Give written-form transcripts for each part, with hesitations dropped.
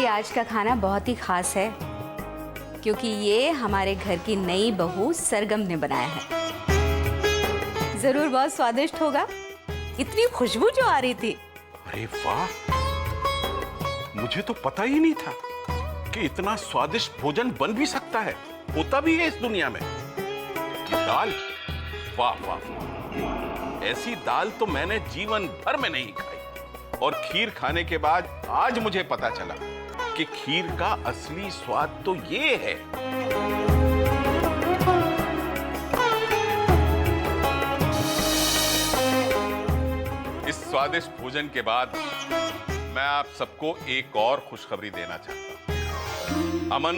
आज का खाना बहुत ही खास है क्योंकि ये हमारे घर की नई बहू सरगम ने बनाया है। जरूर बहुत स्वादिष्ट होगा। इतनी खुशबू जो आ रही थी। अरे वाह, मुझे तो पता ही नहीं था कि इतना स्वादिष्ट भोजन बन भी सकता है, होता भी है इस दुनिया में। दाल, वाह वाह वाह, ऐसी दाल तो मैंने जीवन भर में नहीं खाई। और खीर खाने के बाद आज मुझे पता चला कि खीर का असली स्वाद तो ये है। इस स्वादिष्ट भोजन के बाद मैं आप सबको एक और खुशखबरी देना चाहता हूं। अमन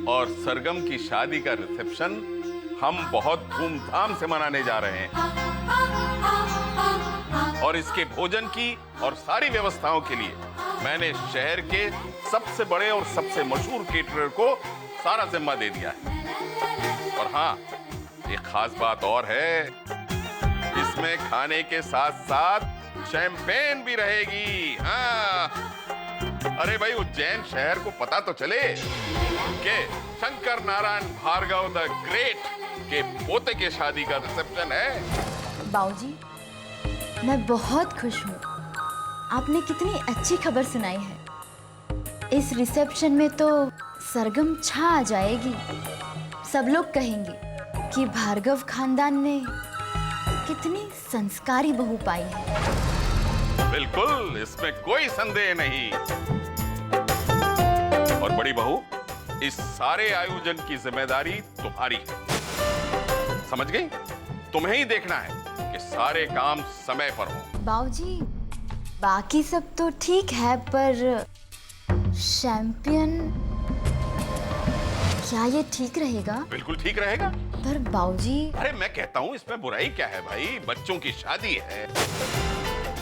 और सरगम की शादी का रिसेप्शन हम बहुत धूमधाम से मनाने जा रहे हैं और इसके भोजन की और सारी व्यवस्थाओं के लिए मैंने शहर के सबसे बड़े और सबसे मशहूर केटरर को सारा जिम्मा दे दिया है। और हाँ, एक खास बात और है, इसमें खाने के साथ साथ शैंपेन भी रहेगी। हाँ, अरे भाई, उज्जैन शहर को पता तो चले कि शंकर नारायण भार्गव द ग्रेट के पोते के शादी का रिसेप्शन है। बाऊजी, मैं बहुत खुश हूँ। आपने कितनी अच्छी खबर सुनाई है। इस रिसेप्शन में तो सरगम छा आ जाएगी। सब लोग कहेंगे कि भार्गव खानदान ने कितनी संस्कारी बहू पाई है। बिल्कुल, इसमें कोई संदेह नहीं। और बड़ी बहू, इस सारे आयोजन की जिम्मेदारी तुम्हारी है, समझ गई? तुम्हें ही देखना है कि सारे काम समय पर हो। बाऊजी, बाकी सब तो ठीक है, पर शैंपियन, क्या ये ठीक रहेगा? बिल्कुल ठीक रहेगा। पर बाऊजी, अरे मैं कहता हूँ, इसमें बुराई क्या है भाई? बच्चों की शादी है,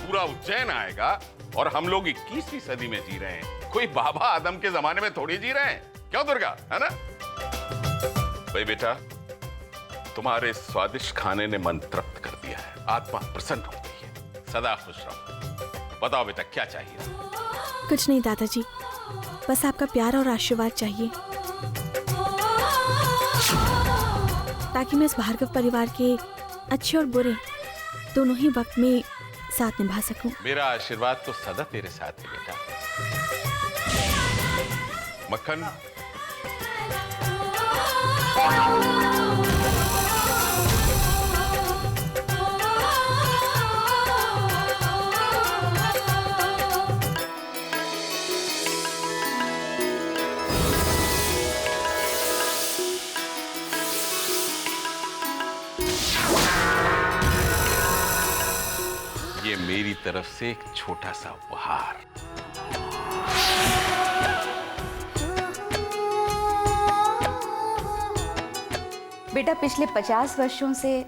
पूरा उज्जैन आएगा और हम लोग 21वीं सदी में जी रहे हैं। कोई बाबा आदम के जमाने में थोड़ी जी रहे हैं। क्यों दुर्गा, है ना? भाई बेटा, तुम्हारे स्वादिष्ट खाने ने मन तृप्त कर दिया है, आत्मा प्रसन्न हो गई है। सदा खुश रहो। बताओ बेटा, क्या चाहिए? कुछ नहीं दादाजी, बस आपका प्यार और आशीर्वाद चाहिए ताकि मैं इस भार्गव परिवार के अच्छे और बुरे दोनों ही वक्त में साथ निभा सकूं। मेरा आशीर्वाद तो सदा तेरे साथ है बेटा। मक्खन, ये मेरी तरफ से एक छोटा सा उपहार। बेटा, पिछले 50 वर्षों से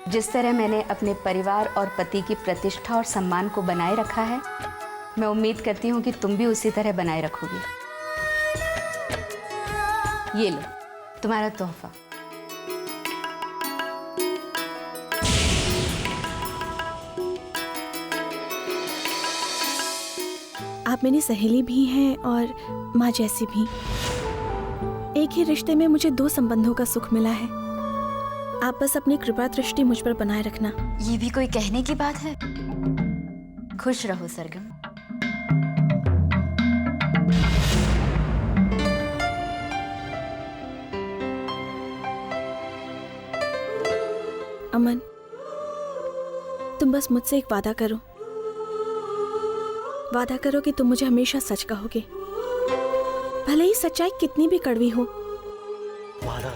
जिस तरह मैंने अपने परिवार और पति की प्रतिष्ठा और सम्मान को बनाए रखा है, मैं उम्मीद करती हूँ कि तुम भी उसी तरह बनाए रखोगी। ये लो, तुम्हारा तोहफा। आप मेरी सहेली भी हैं और माँ जैसी भी। एक ही रिश्ते में मुझे 2 संबंधों का सुख मिला है। आप बस अपनी कृपा दृष्टि मुझ पर बनाए रखना। ये भी कोई कहने की बात है? खुश रहो सरगम। अमन, तुम बस मुझसे एक वादा करो। वादा करो कि तुम मुझे हमेशा सच कहोगे, भले ही सच्चाई कितनी भी कड़वी हो। वादा।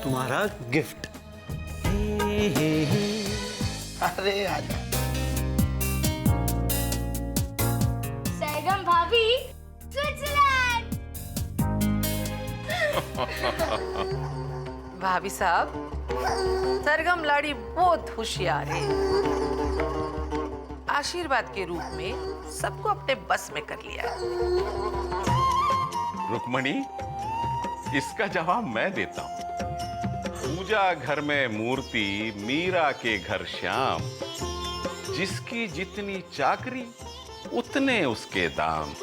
तुम्हारा गिफ्ट। अरे आजा। सरगम भाभी, स्विट्जरलैंड। भाभी साहब, सरगम लाड़ी बहुत होशियार है। आशीर्वाद के रूप में सबको अपने बस में कर लिया है। रुक्मणी, इसका जवाब मैं देता हूं। पूजा घर में मूर्ति, मीरा के घर श्याम। जिसकी जितनी चाकरी उतने उसके दाम।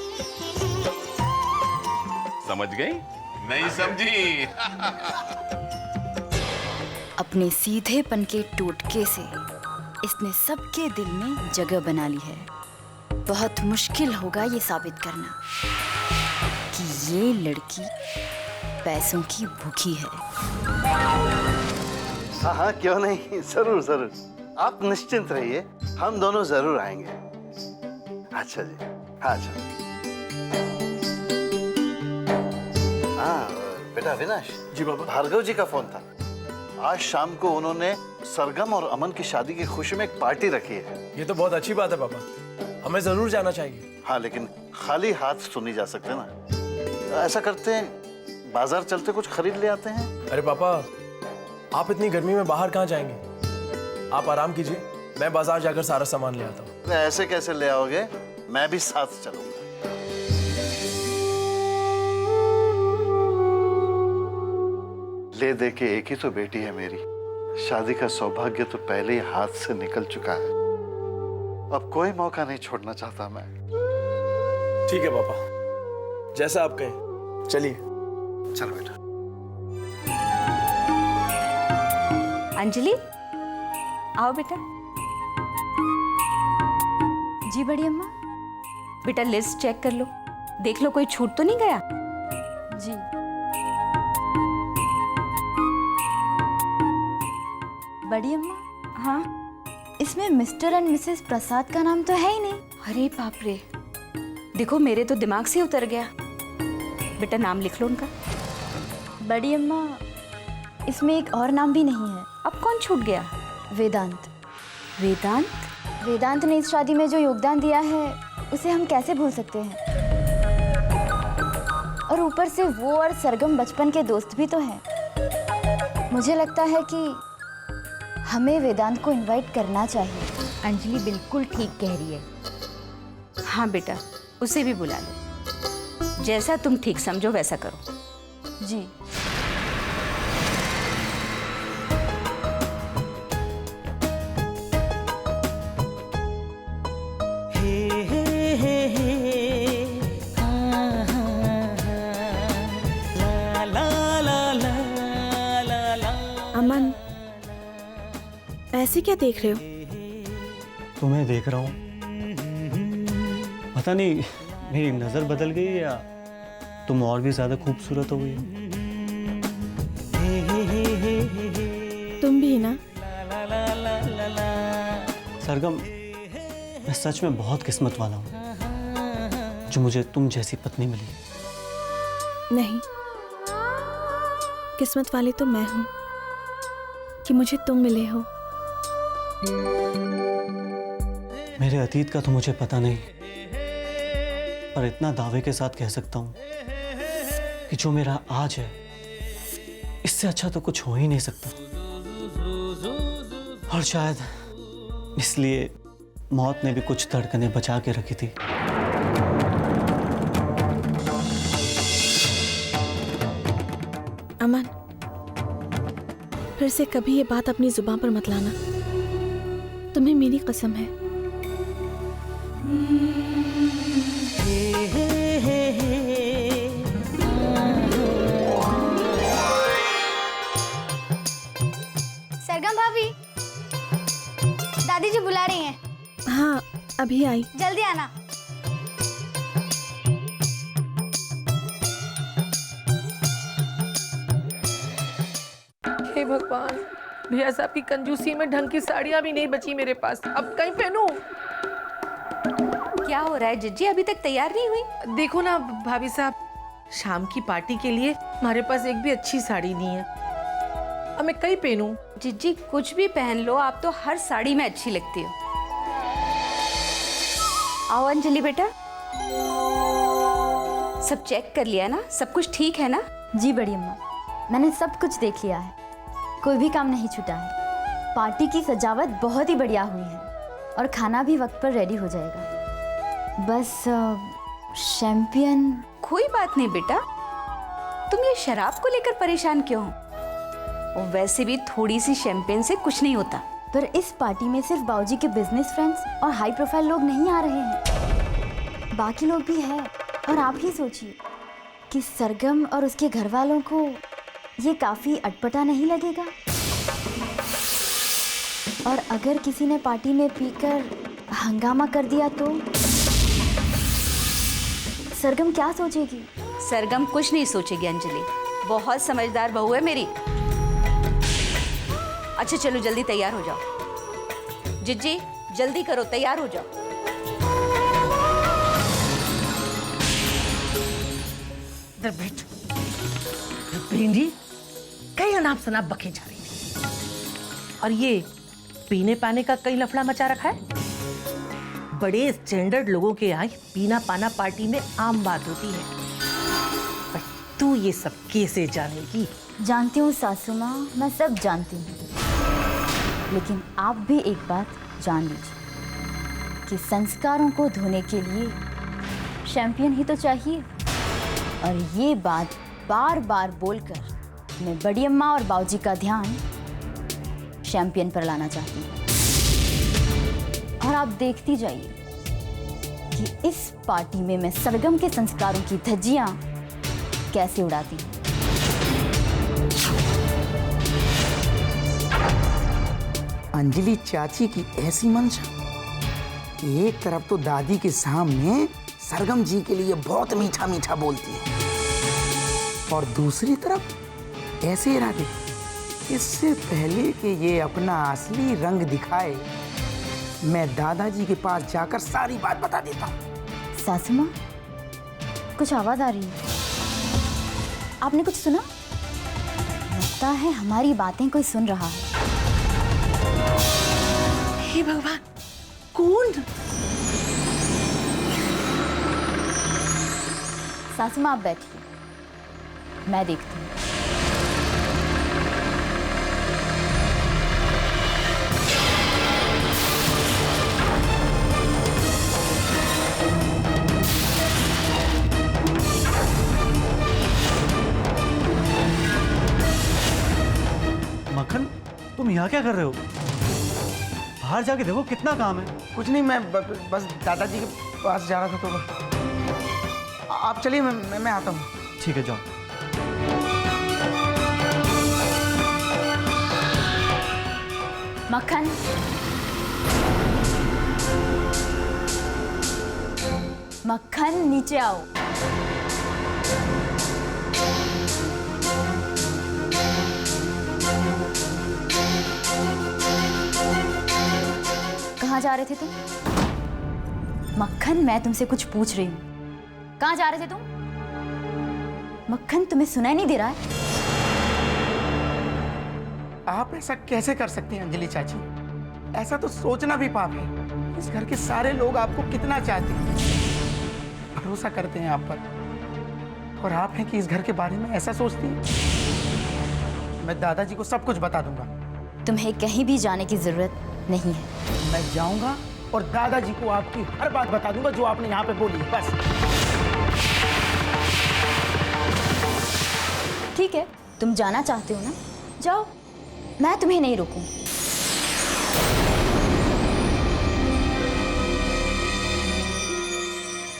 समझ गई? नहीं समझी? अपने सीधेपन के टोटके से इसने सबके दिल में जगह बना ली है। बहुत मुश्किल होगा ये साबित करना कि ये लड़की पैसों की भूखी है। हाँ हाँ, क्यों नहीं, जरूर जरूर। आप निश्चिंत रहिए, हम दोनों जरूर आएंगे। अच्छा जी, हाँ अच्छा। हाँ बेटा अविनाश जी बाबा। भार्गव जी का फोन था। आज शाम को उन्होंने सरगम और अमन की शादी की खुशी में एक पार्टी रखी है। ये तो बहुत अच्छी बात है पापा, हमें जरूर जाना चाहिए। हाँ लेकिन खाली हाथ तो नहीं जा सकते ना। ऐसा करते हैं, बाजार चलते कुछ खरीद ले आते हैं। अरे पापा, आप इतनी गर्मी में बाहर कहाँ जाएंगे? आप आराम कीजिए, मैं बाजार जाकर सारा सामान ले आता हूँ। ऐसे कैसे ले आओगे? मैं भी साथ चलूंगा। ले दे के एक ही तो बेटी है मेरी। शादी का सौभाग्य तो पहले ही हाथ से निकल चुका है। अब कोई मौका नहीं छोड़ना चाहता मैं। ठीक है पापा, जैसा आप कहें। चलिए। चल बेटा। अंजलि, आओ बेटा। जी बड़ी अम्मा। बेटा लिस्ट चेक कर लो, देख लो कोई छूट तो नहीं गया। जी। बड़ी अम्मा, हाँ, इसमें मिस्टर एंड मिसेस प्रसाद का नाम तो है ही नहीं। अरे बाप रे, देखो मेरे तो दिमाग से उतर गया। बेटा नाम लिख लो उनका। बड़ी अम्मा, इसमें एक और नाम भी नहीं है। अब कौन छूट गया? वेदांत। वेदांत? वेदांत ने इस शादी में जो योगदान दिया है उसे हम कैसे भूल सकते हैं। और ऊपर से वो और सरगम बचपन के दोस्त भी तो हैं। मुझे लगता है कि हमें वेदांत को इनवाइट करना चाहिए। अंजलि बिल्कुल ठीक कह रही है। हाँ बेटा, उसे भी बुला लो। जैसा तुम ठीक समझो वैसा करो। जी। अमन, ऐसे क्या देख रहे हो? तुम्हें देख रहा हूँ। पता नहीं मेरी नजर बदल गई है या तुम और भी ज्यादा खूबसूरत हो गई हो। तुम भी ना। सरगम, मैं सच में बहुत किस्मत वाला हूँ जो मुझे तुम जैसी पत्नी मिली। नहीं, किस्मत वाली तो मैं हूँ कि मुझे तुम मिले हो। मेरे अतीत का तो मुझे पता नहीं, पर इतना दावे के साथ कह सकता हूँ कि जो मेरा आज है इससे अच्छा तो कुछ हो ही नहीं सकता। और शायद इसलिए मौत ने भी कुछ धड़कनें बचा के रखी थी। अमन, फिर से कभी ये बात अपनी जुबान पर मत लाना। तुम्हें मेरी कसम है। सरगम भाभी, दादी जी बुला रही हैं। हाँ, अभी आई। जल्दी आना। हे भगवान, भैया साहब की कंजूसी में ढंग की साड़ियां भी नहीं बची मेरे पास। अब कहीं पहनूं? क्या हो रहा है जिज्जी, अभी तक तैयार नहीं हुई? देखो ना भाभी साहब, शाम की पार्टी के लिए हमारे पास एक भी अच्छी साड़ी नहीं है। अब मैं कहीं पहनूं? जिज्जी कुछ भी पहन लो, आप तो हर साड़ी में अच्छी लगती हो। आओ अंजलि बेटा। सब चेक कर लिया ना? सब कुछ ठीक है ना? जी बड़ी अम्मा, मैंने सब कुछ देख लिया है, कोई भी काम नहीं छूटा है। पार्टी की सजावट बहुत ही बढ़िया हुई है और खाना भी वक्त पर रेडी हो जाएगा। बस शैंपियन। कोई बात नहीं बेटा, तुम ये शराब को लेकर परेशान क्यों हो? और वैसे भी थोड़ी सी शैंपेन से कुछ नहीं होता। पर इस पार्टी में सिर्फ बाबूजी के बिजनेस फ्रेंड्स और हाई प्रोफाइल लोग नहीं आ रहे हैं, बाकी लोग भी हैं। और आप ही सोचिए कि सरगम और उसके घर वालों को ये काफी अटपटा नहीं लगेगा? और अगर किसी ने पार्टी में पीकर हंगामा कर दिया तो सरगम क्या सोचेगी? सरगम कुछ नहीं सोचेगी अंजलि, बहुत समझदार बहू है मेरी। अच्छा चलो जल्दी तैयार हो जाओ। जिज्जी जल्दी करो, तैयार हो जाओ। इधर बैठ। भिंडी कई अनाप शनाप बके जा रही है, और ये पीने पाने का कई लफड़ा मचा रखा है। बड़े स्टैंडर्ड लोगों के यहाँ पीना पाना पार्टी में आम बात होती है, पर तू ये सब कैसे जानेगी? जानती हूँ सासू माँ, मैं सब जानती हूँ, लेकिन आप भी एक बात जान लीजिए कि संस्कारों को धोने के लिए शैंपियन ही तो चाहिए। और ये बात बार बार बोलकर मैं बड़ी अम्मा और बाऊजी का ध्यान शैंपियन पर लाना चाहती हूँ। और आप देखती जाइए कि इस पार्टी में मैं सरगम के संस्कारों की धज्जियां कैसे उड़ाती हूँ। अंजलि चाची की ऐसी मंशा, एक तरफ तो दादी के सामने सरगम जी के लिए बहुत मीठा मीठा बोलती है, और दूसरी तरफ ऐसे इरादे, इससे पहले कि ये अपना असली रंग दिखाए, मैं दादाजी के पास जाकर सारी बात बता देता हूँ। सासू माँ, कुछ आवाज आ रही है, आपने कुछ सुना? लगता है हमारी बातें कोई सुन रहा है। हे भगवान, कौन? सासू माँ आप बैठिए, मैं देखती हूँ। मक्खन, तुम यहाँ क्या कर रहे हो? बाहर जाके देखो कितना काम है। कुछ नहीं, मैं बस दादाजी के पास जा रहा था, तो आप चलिए, मैं आता हूँ। ठीक है जाओ। मक्खन, मक्खन नीचे आओ। कहाँ जा रहे थे तुम? मक्खन, मैं तुमसे कुछ पूछ रही हूँ, कहाँ जा रहे थे तुम? मक्खन, तुम्हें सुनाई नहीं दे रहा है? आप ऐसा कैसे कर सकती हैं अंजलि चाची? ऐसा तो सोचना भी पाप है। इस घर के सारे लोग आपको कितना चाहते हैं, भरोसा करते हैं आप पर, और आप हैं कि इस घर के बारे में ऐसा सोचती हैं। मैं दादाजी को सब कुछ बता दूंगा। तुम्हें कहीं भी जाने की जरूरत नहीं है। मैं जाऊंगा और दादाजी को आपकी हर बात बता दूंगा जो आपने यहाँ पे बोली है, बस। ठीक है, तुम जाना चाहते हो ना, जाओ, मैं तुम्हें नहीं रोकूं।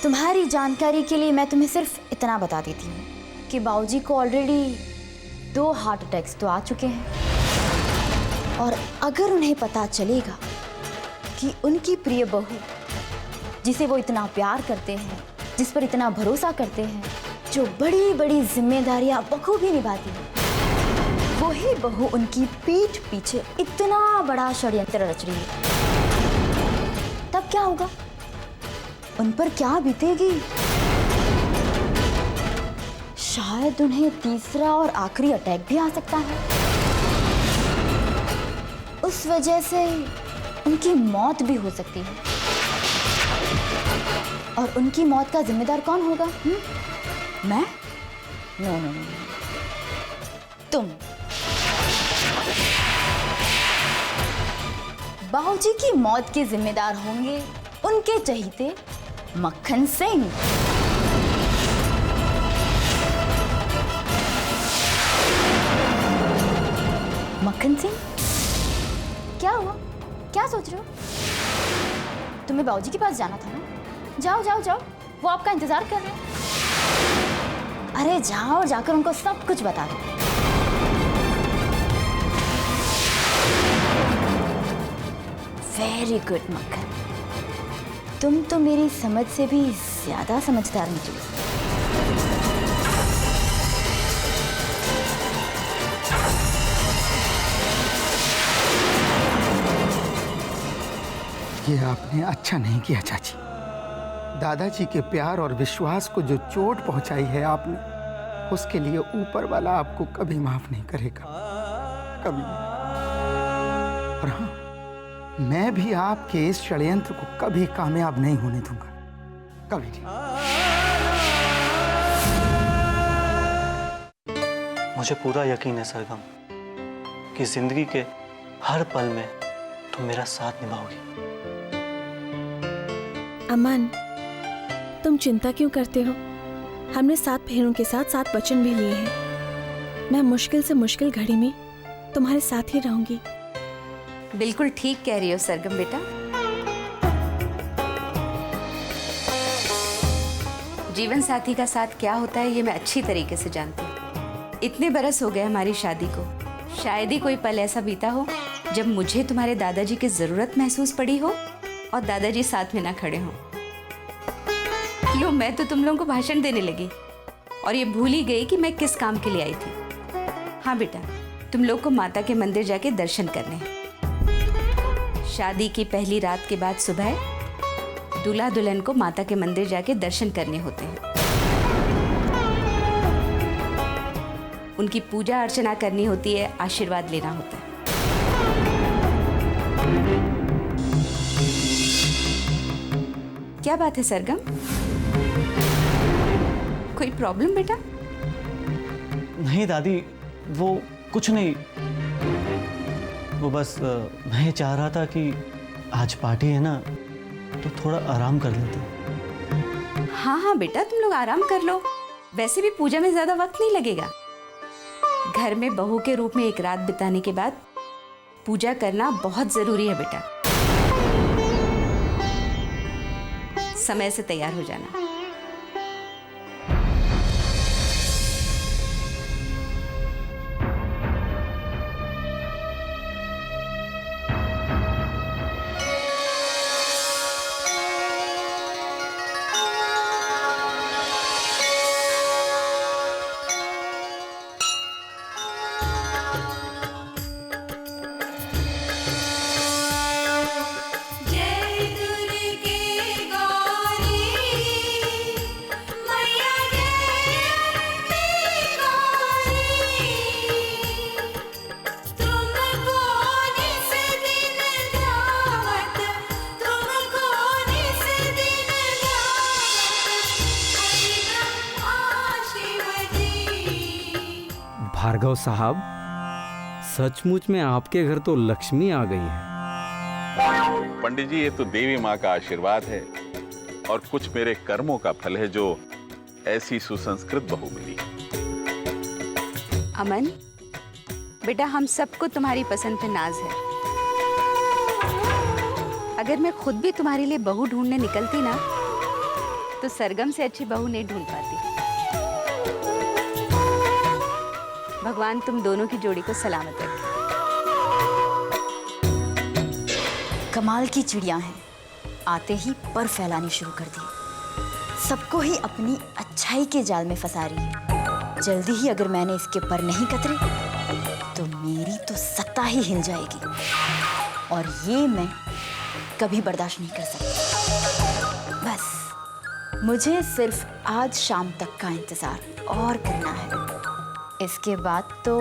तुम्हारी जानकारी के लिए मैं तुम्हें सिर्फ इतना बता देती हूँ कि बाऊजी को ऑलरेडी 2 हार्ट अटैक्स तो आ चुके हैं, और अगर उन्हें पता चलेगा कि उनकी प्रिय बहू, जिसे वो इतना प्यार करते हैं, जिस पर इतना भरोसा करते हैं, जो बड़ी बड़ी जिम्मेदारियां बखूबी निभाती है, वही बहू उनकी पीठ पीछे इतना बड़ा षड्यंत्र रच रही है, तब क्या होगा? उन पर क्या बीतेगी? शायद उन्हें तीसरा और आखिरी अटैक भी आ सकता है। उस वजह से उनकी मौत भी हो सकती है, और उनकी मौत का जिम्मेदार कौन होगा? मैं? नो नो नो, तुम। बाऊजी की मौत के जिम्मेदार होंगे उनके चहीते मक्खन सिंह। मक्खन सिंह, क्या हुआ? क्या सोच रहे हो? तुम्हें बाबूजी के पास जाना था ना? जाओ जाओ जाओ, वो आपका इंतजार कर रहे हैं। अरे जाओ, जाकर उनको सब कुछ बता दो। वेरी गुड मक्खन, तुम तो मेरी समझ से भी ज्यादा समझदार निकली। ये आपने अच्छा नहीं किया चाची। दादाजी के प्यार और विश्वास को जो चोट पहुंचाई है आपने, उसके लिए ऊपर वाला आपको कभी माफ नहीं करेगा, कभी नहीं। और हाँ, मैं भी आपके इस षड्यंत्र को कभी कामयाब नहीं होने दूंगा, कभी नहीं। मुझे पूरा यकीन है सरगम कि जिंदगी के हर पल में तुम मेरा साथ निभाओगी। अमन, तुम चिंता क्यों करते हो? हमने 7 फेरों के साथ 7 वचन भी लिए हैं। मैं मुश्किल से मुश्किल घड़ी में तुम्हारे साथ ही रहूंगी। बिल्कुल ठीक कह रही हो सरगम बेटा। जीवन साथी का साथ क्या होता है ये मैं अच्छी तरीके से जानती हूँ। इतने बरस हो गए हमारी शादी को, शायद ही कोई पल ऐसा बीता हो जब मुझे तुम्हारे दादाजी की जरूरत महसूस पड़ी हो और दादाजी साथ में ना खड़े हों। लो, मैं तो तुम लोगों को भाषण देने लगी और ये भूल ही गई कि मैं किस काम के लिए आई थी। हाँ बेटा, तुम लोग को माता के मंदिर जाके दर्शन करने हैं। शादी की पहली रात के बाद सुबह दूल्हा दुल्हन को माता के मंदिर जाके दर्शन करने होते हैं। उनकी पूजा अर्चना करनी होती है, आशीर्वाद लेना होता है। क्या बात है सरगम? कोई प्रॉब्लम बेटा? नहीं दादी, वो कुछ नहीं। वो बस मैं चाह रहा था कि आज पार्टी है ना, तो थोड़ा आराम कर लेते। हाँ हाँ बेटा, तुम लोग आराम कर लो। वैसे भी पूजा में ज्यादा वक्त नहीं लगेगा। घर में बहू के रूप में एक रात बिताने के बाद पूजा करना बहुत जरूरी है बेटा। समय से तैयार हो जाना। भार्गव साहब, सचमुच में आपके घर तो लक्ष्मी आ गई है। पंडित जी, ये तो देवी माँ का आशीर्वाद है और कुछ मेरे कर्मों का फल है जो ऐसी सुसंस्कृत बहू मिली। अमन बेटा, हम सबको तुम्हारी पसंद पे नाज है। अगर मैं खुद भी तुम्हारे लिए बहू ढूंढने निकलती ना, तो सरगम से अच्छी बहू नहीं ढूंढ पाती। भगवान तुम दोनों की जोड़ी को सलामत रखे। कमाल की चिड़िया हैं, आते ही पर फैलानी शुरू कर दी। सबको ही अपनी अच्छाई के जाल में फंसा रही है। जल्दी ही अगर मैंने इसके पर नहीं कतरे तो मेरी तो सत्ता ही हिल जाएगी, और ये मैं कभी बर्दाश्त नहीं कर सकती। बस मुझे सिर्फ आज शाम तक का इंतजार और करना है। इसके बाद तो